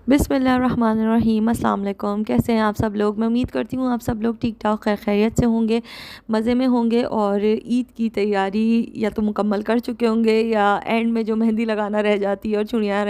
बिस्मिल्लाहिर्रहमानिर्रहीम। अस्सलाम वालेकुम। कैसे हैं आप सब लोग? मैं उम्मीद करती हूँ आप सब लोग ठीक ठाक खैर खैरियत से होंगे, मज़े में होंगे और ईद की तैयारी या तो मुकम्मल कर चुके होंगे या एंड में जो मेहंदी लगाना रह जाती है और चूड़ियाँ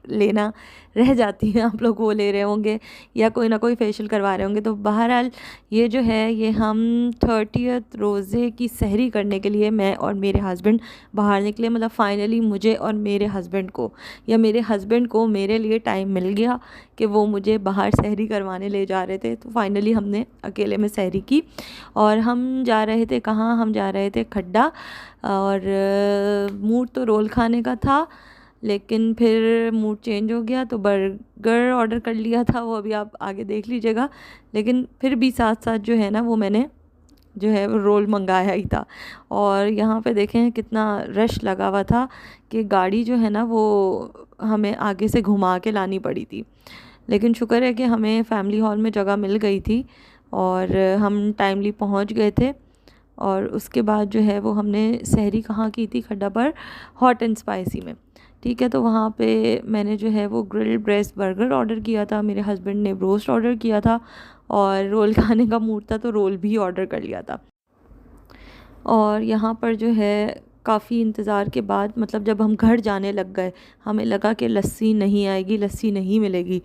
लेना रह जाती हैं आप लोग वो ले रहे होंगे या कोई ना कोई फेशियल करवा रहे होंगे। तो बहरहाल ये जो है ये हम 30th रोज़े की सहरी करने के लिए मैं और मेरे हस्बैंड बाहर निकले। मतलब फ़ाइनली मुझे और मेरे हस्बैंड को या मेरे हस्बैंड को मेरे लिए टाइम मिल गया कि वो मुझे बाहर सहरी करवाने ले जा रहे थे। तो फाइनली हमने अकेले में सहरी की और हम जा रहे थे कहाँ? हम जा रहे थे खड्डा। और मूड तो रोल खाने का था, लेकिन फिर मूड चेंज हो गया तो बर्गर ऑर्डर कर लिया था, वो अभी आप आगे देख लीजिएगा। लेकिन फिर भी साथ साथ जो है ना वो मैंने जो है वो रोल मंगाया ही था। और यहाँ पे देखें कितना रश लगा हुआ था कि गाड़ी जो है ना वो हमें आगे से घुमा के लानी पड़ी थी। लेकिन शुक्र है कि हमें फैमिली हॉल में जगह मिल गई थी और हम टाइमली पहुँच गए थे। और उसके बाद जो है वो हमने सहरी कहाँ की थी? खड्डा पर हॉट एंड स्पाइसी में। ठीक है, तो वहाँ पे मैंने जो है वो ग्रिल्ड ब्रेस्ट बर्गर ऑर्डर किया था, मेरे हस्बैंड ने ब्रोस्ट ऑर्डर किया था और रोल खाने का मूड था तो रोल भी ऑर्डर कर लिया था। और यहाँ पर जो है काफ़ी इंतज़ार के बाद मतलब जब हम घर जाने लग गए, हमें लगा कि लस्सी नहीं आएगी, लस्सी नहीं मिलेगी।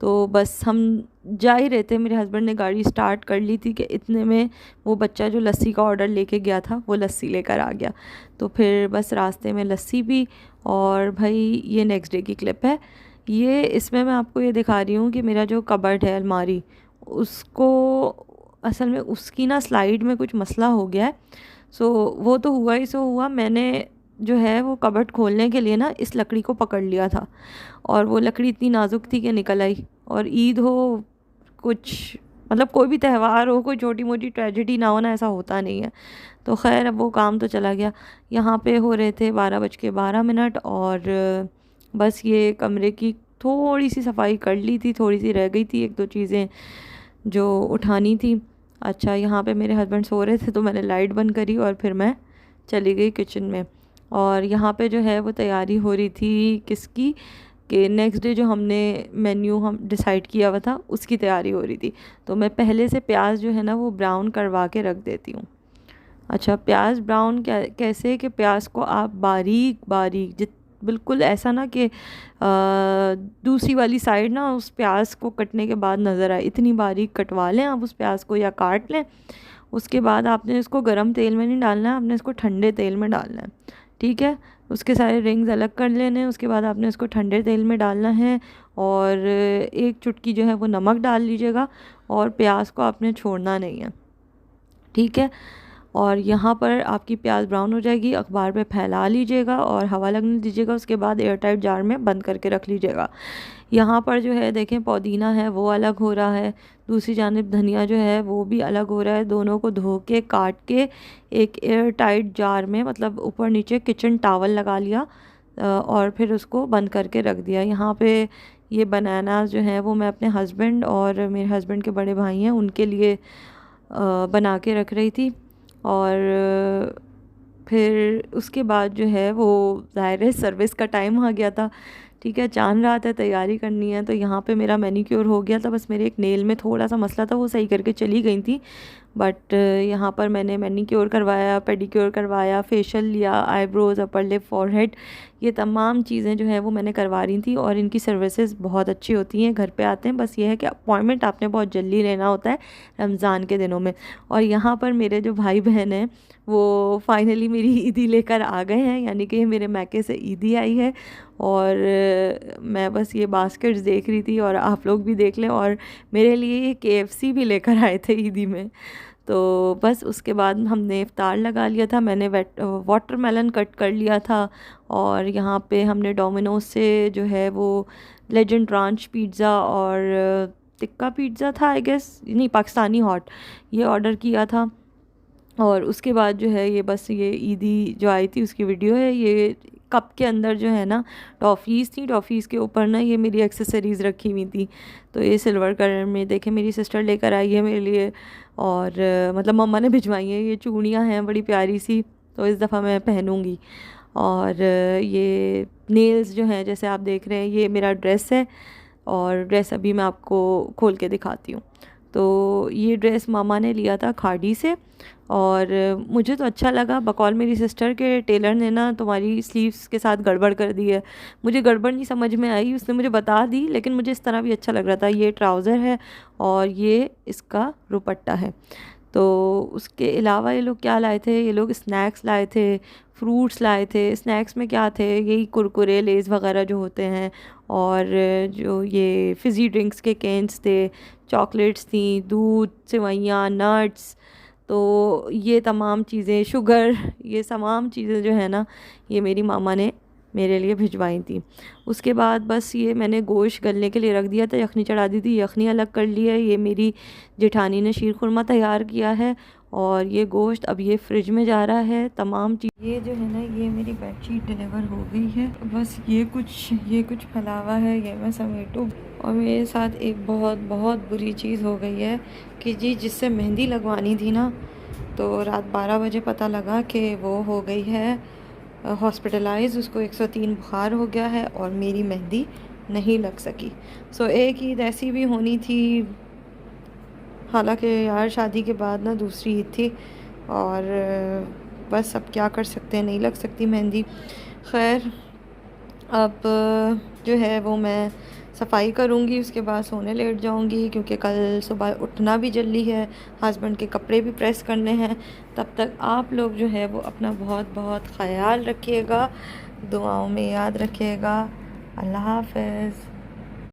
तो बस हम जा ही रहे थे, मेरे हस्बैंड ने गाड़ी स्टार्ट कर ली थी कि इतने में वो बच्चा जो लस्सी का ऑर्डर लेके गया था वो लस्सी लेकर आ गया। तो फिर बस रास्ते में लस्सी भी। और भाई ये नेक्स्ट डे की क्लिप है ये। इसमें मैं आपको ये दिखा रही हूँ कि मेरा जो कबर्ड है अलमारी, उसको असल में उसकी ना स्लाइड में कुछ मसला हो गया है। सो वो तो हुआ ही सो हुआ, मैंने जो है वो कबर्ड खोलने के लिए ना इस लकड़ी को पकड़ लिया था और वो लकड़ी इतनी नाजुक थी कि निकल आई। और ईद हो, कुछ मतलब कोई भी त्यौहार हो, कोई छोटी मोटी ट्रेजेडी ना हो ना, ऐसा होता नहीं है। तो खैर अब वो काम तो चला गया। यहाँ पे हो रहे थे 12:12 और बस ये कमरे की थोड़ी सी सफाई कर ली थी, थोड़ी सी रह गई थी, एक दो चीज़ें जो उठानी थी। अच्छा, यहाँ पे मेरे हस्बैंड सो रहे थे तो मैंने लाइट बंद करी और फिर मैं चली गई किचन में। और यहाँ पे जो है वो तैयारी हो रही थी किसकी, कि नेक्स्ट डे जो हमने मेन्यू हम डिसाइड किया हुआ था उसकी तैयारी हो रही थी। तो मैं पहले से प्याज जो है ना वो ब्राउन करवा के रख देती हूँ। अच्छा, प्याज ब्राउन कैसे कि प्याज को आप बारीक बारीक जित बिल्कुल ऐसा ना कि दूसरी वाली साइड ना उस प्याज को कटने के बाद नज़र आए, इतनी बारीक कटवा लें आप उस प्याज को या काट लें। उसके बाद आपने इसको गरम तेल में नहीं डालना है, आपने इसको ठंडे तेल में डालना है। ठीक है, उसके सारे रिंग्स अलग कर लेने हैं। उसके बाद आपने इसको ठंडे तेल में डालना है और एक चुटकी जो है वो नमक डाल लीजिएगा और प्याज को आपने छोड़ना नहीं है। ठीक है, और यहाँ पर आपकी प्याज ब्राउन हो जाएगी, अखबार पे फैला लीजिएगा और हवा लगने दीजिएगा। उसके बाद एयर टाइट जार में बंद करके रख लीजिएगा। यहाँ पर जो है देखें पुदीना है वो अलग हो रहा है, दूसरी जानिब धनिया जो है वो भी अलग हो रहा है। दोनों को धो के काट के एक एयर टाइट जार में मतलब ऊपर नीचे किचन टॉवल लगा लिया और फिर उसको बंद करके रख दिया। यहाँ पे ये बनाना जो है वो मैं अपने हस्बैंड और मेरे हस्बैंड के बड़े भाई हैं उनके लिए बना के रख रही थी। और फिर उसके बाद जो है वो ज़ाहिर है सर्विस का टाइम आ गया था। ठीक है, चांद रात है, तैयारी करनी है। तो यहाँ पे मेरा मैनीक्योर हो गया था, बस मेरे एक नेल में थोड़ा सा मसला था, वो सही करके चली गई थी। बट यहाँ पर मैंने मैनीक्योर करवाया, पेडिक्योर करवाया, फेशियल लिया, आईब्रोज़, अपर लिप, फॉरहेड, ये तमाम चीज़ें जो है वो मैंने करवा रही थी। और इनकी सर्विसेज बहुत अच्छी होती हैं, घर पे आते हैं। बस ये है कि अपॉइंटमेंट आपने बहुत जल्दी लेना होता है रमज़ान के दिनों में। और यहाँ पर मेरे जो भाई बहन हैं वो फाइनली मेरी ईदी लेकर आ गए हैं, यानी कि मेरे मैके से ईदी आई है। और मैं बस ये बास्केट्स देख रही थी और आप लोग भी देख लें। और मेरे लिए KFC भी लेकर आए थे ईदी में। तो बस उसके बाद हमने इफ्तार लगा लिया था, मैंने वाटरमेलन कट कर लिया था। और यहाँ पे हमने डोमिनोज से जो है वो लेजेंड रांच पिज़्ज़ा और टिक्का पिज़्ज़ा था आई गेस, नहीं पाकिस्तानी हॉट, ये ऑर्डर किया था। और उसके बाद जो है ये बस ये ईदी जो आई थी उसकी वीडियो है। ये कप के अंदर जो है ना टॉफ़ीज़ थी, टॉफ़ीज़ के ऊपर ना ये मेरी एक्सेसरीज़ रखी हुई थी। तो ये सिल्वर कलर में देखे मेरी सिस्टर लेकर आई है मेरे लिए। और मतलब मम्मा ने भिजवाई है, ये चूड़ियाँ हैं बड़ी प्यारी सी, तो इस दफ़ा मैं पहनूँगी। और ये नेल्स जो हैं जैसे आप देख रहे हैं, ये मेरा ड्रेस है और ड्रेस अभी मैं आपको खोल के दिखाती हूँ। तो ये ड्रेस मामा ने लिया था खाड़ी से, और मुझे तो अच्छा लगा। बकौल मेरी सिस्टर के टेलर ने ना तुम्हारी स्लीव्स के साथ गड़बड़ कर दी है। मुझे गड़बड़ नहीं समझ में आई, उसने मुझे बता दी, लेकिन मुझे इस तरह भी अच्छा लग रहा था। ये ट्राउज़र है और ये इसका दुपट्टा है। तो उसके अलावा ये लोग क्या लाए थे, ये लोग स्नैक्स लाए थे, फ्रूट्स लाए थे। स्नैक्स में क्या थे, यही कुरकुरे लेज़ वगैरह जो होते हैं, और जो ये फ़िज़ी ड्रिंक्स के कैंस थे, चॉकलेट्स थी, दूध, सेवइयाँ, नट्स। तो ये तमाम चीज़ें, शुगर, ये तमाम चीज़ें जो है ना, ये मेरी मामा ने मेरे लिए भिजवाई थी। उसके बाद बस ये मैंने गोश्त गलने के लिए रख दिया था, यखनी चढ़ा दी थी, यखनी अलग कर ली है। ये मेरी जेठानी ने शीर खुरमा तैयार किया है, और ये गोश्त अब ये फ्रिज में जा रहा है। तमाम चीज़ ये जो है ना, ये मेरी बेडशीट डिलीवर हो गई है। बस ये कुछ फैला हुआ है, ये मैं समेटूँ। और मेरे साथ एक बहुत बहुत बुरी चीज़ हो गई है कि जी, जिससे मेहंदी लगवानी थी ना, तो रात 12 बजे पता लगा कि वो हो गई है हॉस्पिटलाइज, उसको 103 बुखार हो गया है, और मेरी मेहंदी नहीं लग सकी। सो एक ईद ऐसी भी होनी थी, हालांकि यार शादी के बाद ना दूसरी ईद थी, और बस अब क्या कर सकते हैं, नहीं लग सकती मेहंदी। खैर, अब जो है वो मैं सफाई करूँगी, उसके बाद सोने लेट जाऊँगी, क्योंकि कल सुबह उठना भी जल्दी है, हस्बैंड के कपड़े भी प्रेस करने हैं। तब तक आप लोग जो है वो अपना बहुत बहुत ख़याल रखिएगा, दुआओं में याद रखिएगा। अल्लाह हाफ़िज़।